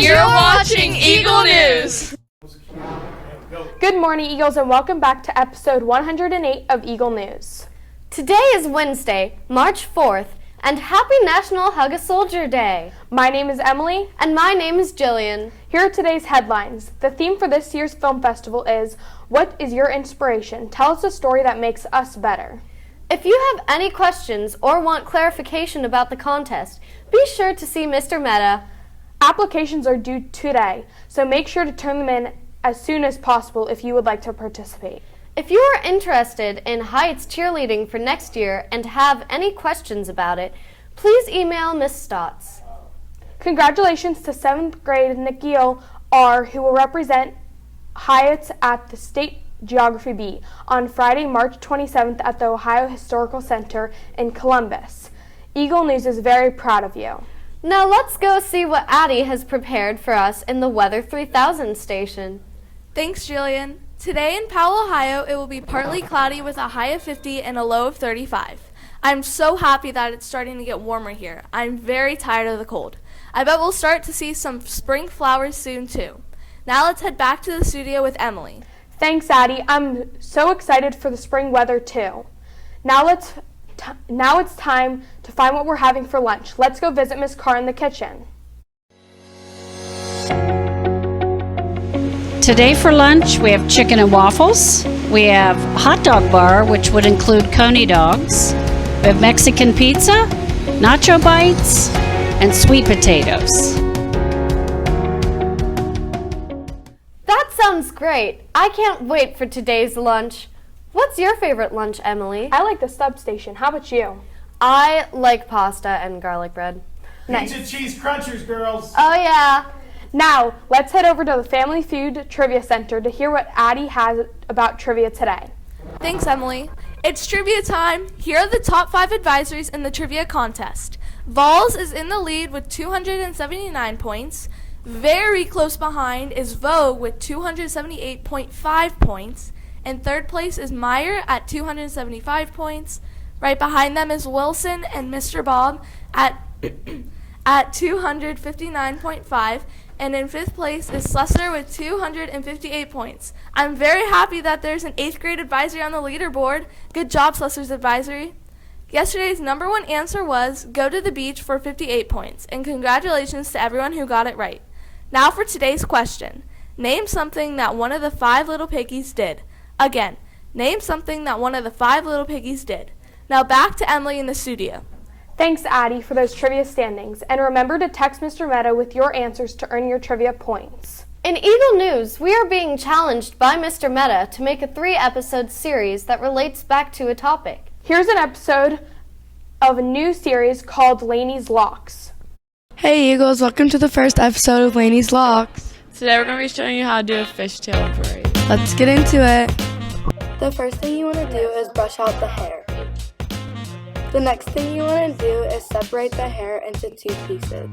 You're watching Eagle News. Good morning, Eagles, and welcome back to episode 108 of Eagle News. Today is Wednesday, March 4th, and happy National Hug a Soldier Day. My name is Emily. And my name is Jillian. Here are today's headlines. The theme for this year's film festival is, What is your inspiration? Tell us a story that makes us better. If you have any questions or want clarification about the contest, be sure to see Mr. Meta. Applications are due today, so make sure to turn them in as soon as possible if you would like to participate. If you are interested in Heights cheerleading for next year and have any questions about it, please email Ms. Stotts. Congratulations to 7th grade Nikhil R., who will represent Heights at the State Geography Bee on Friday, March 27th at the Ohio Historical Center in Columbus. Eagle News is very proud of you. Now let's go see what Addie has prepared for us in the Weather 3000 station. Thanks, Jillian. Today in Powell, Ohio, it will be partly cloudy with a high of 50 and a low of 35. I'm so happy that it's starting to get warmer here. I'm very tired of the cold. I bet we'll start to see some spring flowers soon, too. Now let's head back to the studio with Emily. Thanks, Addie. I'm so excited for the spring weather, too. Now it's time to find what we're having for lunch. Let's go visit Miss Carr in the kitchen. Today for lunch, we have chicken and waffles. We have hot dog bar, which would include coney dogs. We have Mexican pizza, nacho bites, and sweet potatoes. That sounds great. I can't wait for today's lunch. What's your favorite lunch, Emily? I like the substation. How about you? I like pasta and garlic bread. Nice. Pizza cheese crunchers, girls. Oh yeah. Now, let's head over to the Family Feud Trivia Center to hear what Addie has about trivia today. Thanks, Emily. It's trivia time. Here are the top 5 advisories in the trivia contest. Vols is in the lead with 279 points. Very close behind is Vogue with 278.5 points. In third place is Meyer at 275 points. Right behind them is Wilson and Mr. Bob at 259.5. And in 5th place is Slessor with 258 points. I'm very happy that there's an 8th grade advisory on the leaderboard. Good job, Slessor's advisory. Yesterday's number 1 answer was go to the beach for 58 points. And congratulations to everyone who got it right. Now for today's question. Name something that one of the 5 little piggies did. Again, name something that one of the 5 little piggies did. Now back to Emily in the studio. Thanks, Addie, for those trivia standings. And remember to text Mr. Meta with your answers to earn your trivia points. In Eagle News, we are being challenged by Mr. Meta to make a 3-episode series that relates back to a topic. Here's an episode of a new series called Laney's Locks. Hey Eagles, welcome to the first episode of Laney's Locks. Today we're going to be showing you how to do a fishtail braid. Let's get into it. The first thing you want to do is brush out the hair. The next thing you want to do is separate the hair into 2 pieces.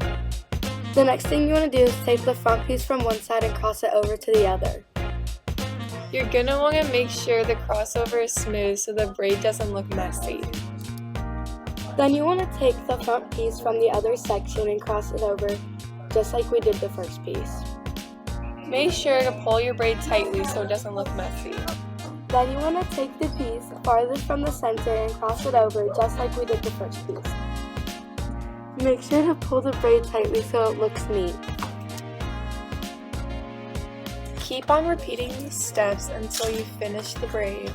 The next thing you want to do is take the front piece from one side and cross it over to the other. You're going to want to make sure the crossover is smooth so the braid doesn't look messy. Then you want to take the front piece from the other section and cross it over just like we did the first piece. Make sure to pull your braid tightly so it doesn't look messy. Then you want to take the piece farthest from the center and cross it over just like we did the first piece. Make sure to pull the braid tightly so it looks neat. Keep on repeating these steps until you finish the braid.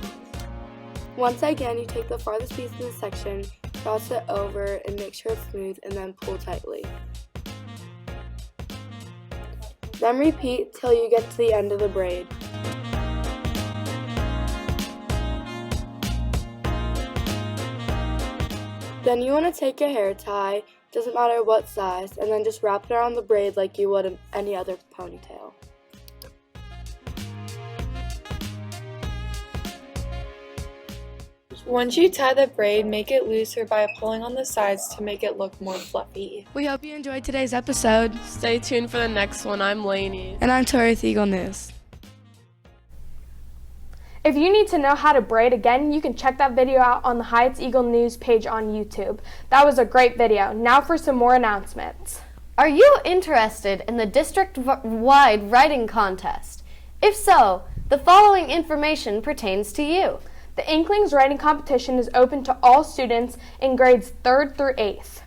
Once again, you take the farthest piece in the section, cross it over, and make sure it's smooth, and then pull tightly. Then repeat till you get to the end of the braid. Then you want to take a hair tie, doesn't matter what size, and then just wrap it around the braid like you would any other ponytail. Once you tie the braid, make it looser by pulling on the sides to make it look more fluffy. We hope you enjoyed today's episode. Stay tuned for the next one. I'm Lainey. And I'm Tori with Eagle News. If you need to know how to braid again, you can check that video out on the Heights Eagle News page on YouTube. That was a great video. Now for some more announcements. Are you interested in the district-wide writing contest? If so, the following information pertains to you. The Inklings Writing Competition is open to all students in grades 3rd through 8th.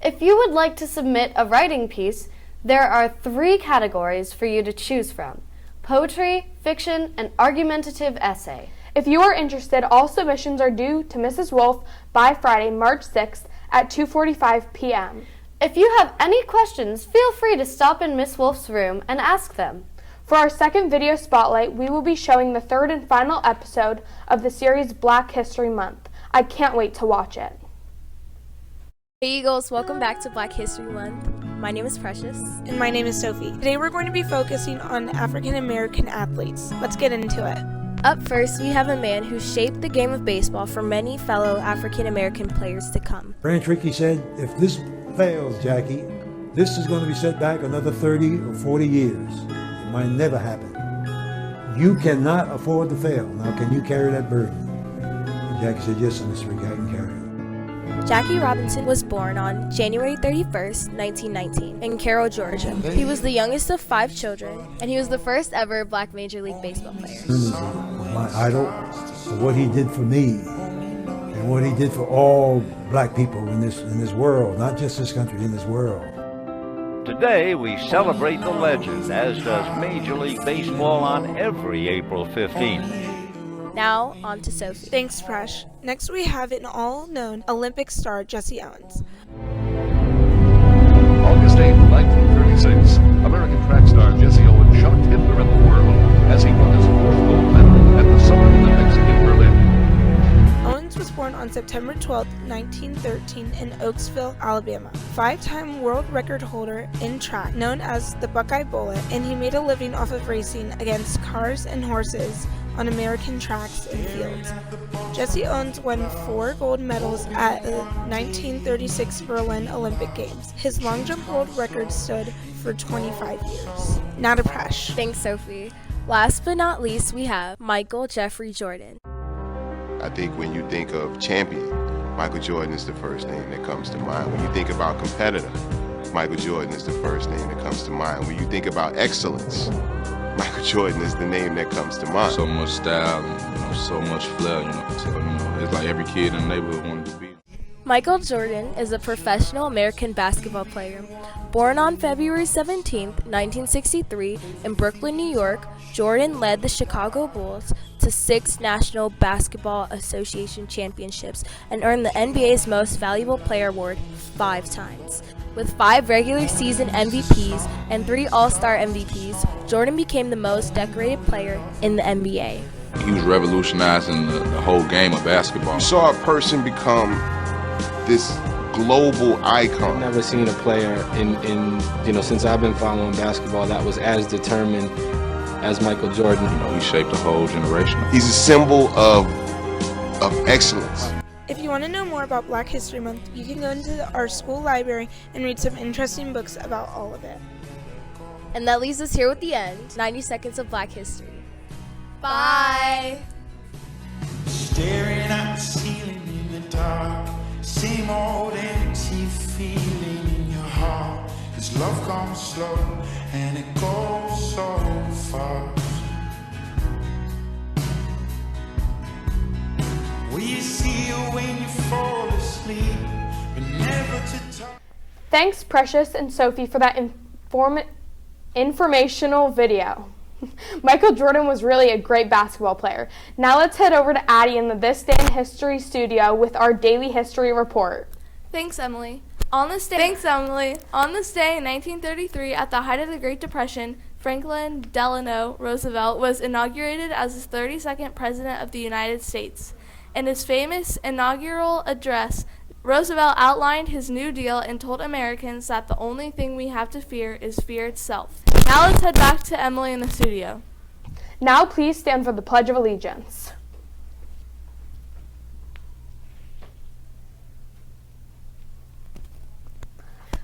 If you would like to submit a writing piece, there are 3 categories for you to choose from: poetry, fiction, and argumentative essay. If you are interested, all submissions are due to Mrs. Wolf by Friday, March 6th at 2:45 p.m. If you have any questions, feel free to stop in Miss Wolf's room and ask them. For our second video spotlight, we will be showing the 3rd and final episode of the series Black History Month. I can't wait to watch it. Hey Eagles, welcome back to Black History Month. My name is Precious. And my name is Sophie. Today we're going to be focusing on African American athletes. Let's get into it. Up first, we have a man who shaped the game of baseball for many fellow African American players to come. Branch Rickey said, if this fails, Jackie, this is going to be set back another 30 or 40 years. It might never happen. You cannot afford to fail. Now, can you carry that burden? And Jackie said, yes, Mr. Rickey, I can carry it. Jackie Robinson was born on January 31st, 1919, in Carroll, Georgia. He was the youngest of 5 children, and he was the first ever Black Major League Baseball player. My idol, for what he did for me, and what he did for all black people in this world, not just this country, in this world. Today we celebrate the legend, as does Major League Baseball on every April 15th. Now, on to Sophie. Thanks, Presh. Next we have an all-known Olympic star, Jesse Owens. August 8, 1936, American track star Jesse Owens shocked Hitler and the world as he won his 4th gold medal at the Summer Olympics in Berlin. Owens was born on September 12, 1913 in Oaksville, Alabama. 5-time world record holder in track, known as the Buckeye Bullet, and he made a living off of racing against cars and horses on American tracks and fields. Jesse Owens won 4 gold medals at the 1936 Berlin Olympic Games. His long jump world record stood for 25 years. Now to Presh. Thanks, Sophie. Last but not least, we have Michael Jeffrey Jordan. I think when you think of champion, Michael Jordan is the first name that comes to mind. When you think about competitor, Michael Jordan is the first name that comes to mind. When you think about excellence, Michael Jordan is the name that comes to mind. So much style and so much flair, So, it's like every kid in the neighborhood wanted to be. Michael Jordan is a professional American basketball player. Born on February 17, 1963 in Brooklyn, New York, Jordan led the Chicago Bulls to 6 National Basketball Association championships and earned the NBA's Most Valuable Player award 5 times. With 5 regular season MVPs and 3 All-Star MVPs, Jordan became the most decorated player in the NBA. He was revolutionizing the whole game of basketball. You saw a person become this global icon. I've never seen a player in since I've been following basketball that was as determined as Michael Jordan. He shaped a whole generation. He's a symbol of excellence. If you want to know more about Black History Month, you can go into our school library and read some interesting books about all of it. And that leaves us here with the end, 90 seconds of Black History. Bye! Staring at the ceiling in the dark, same old empty feeling in your heart. 'Cause love comes slow and it goes so fast. Will you see you when you fall asleep, but never to talk. Thanks, Precious and Sophie, for that informational video. Michael Jordan was really a great basketball player. Now let's head over to Addie in the This Day in History studio with our daily history report. Thanks, Emily. On this day in 1933, at the height of the Great Depression, Franklin Delano Roosevelt was inaugurated as the 32nd President of the United States. In his famous inaugural address, Roosevelt outlined his New Deal and told Americans that the only thing we have to fear is fear itself. Now let's head back to Emily in the studio. Now please stand for the Pledge of Allegiance.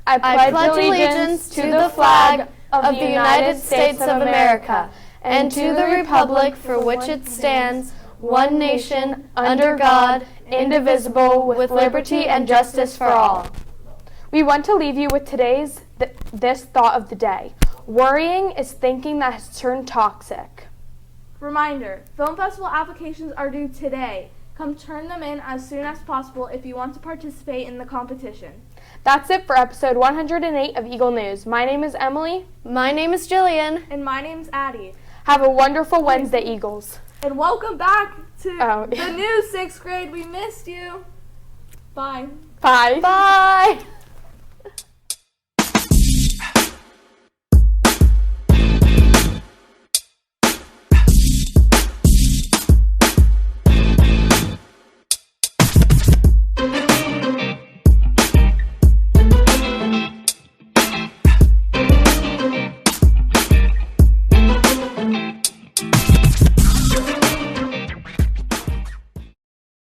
I pledge allegiance to the flag of the United States of America and to the republic for which it stands, one nation, under God, indivisible, with liberty and justice for all. We want to leave you with today's this thought of the day. Worrying is thinking that has turned toxic. Reminder, film festival applications are due today. Come turn them in as soon as possible if you want to participate in the competition. That's it for episode 108 of Eagle News. My name is Emily. My name is Jillian. And my name's Addie. Have a wonderful Wednesday, Eagles. And welcome back to the new 6th grade. We missed you. Bye. Bye. Bye.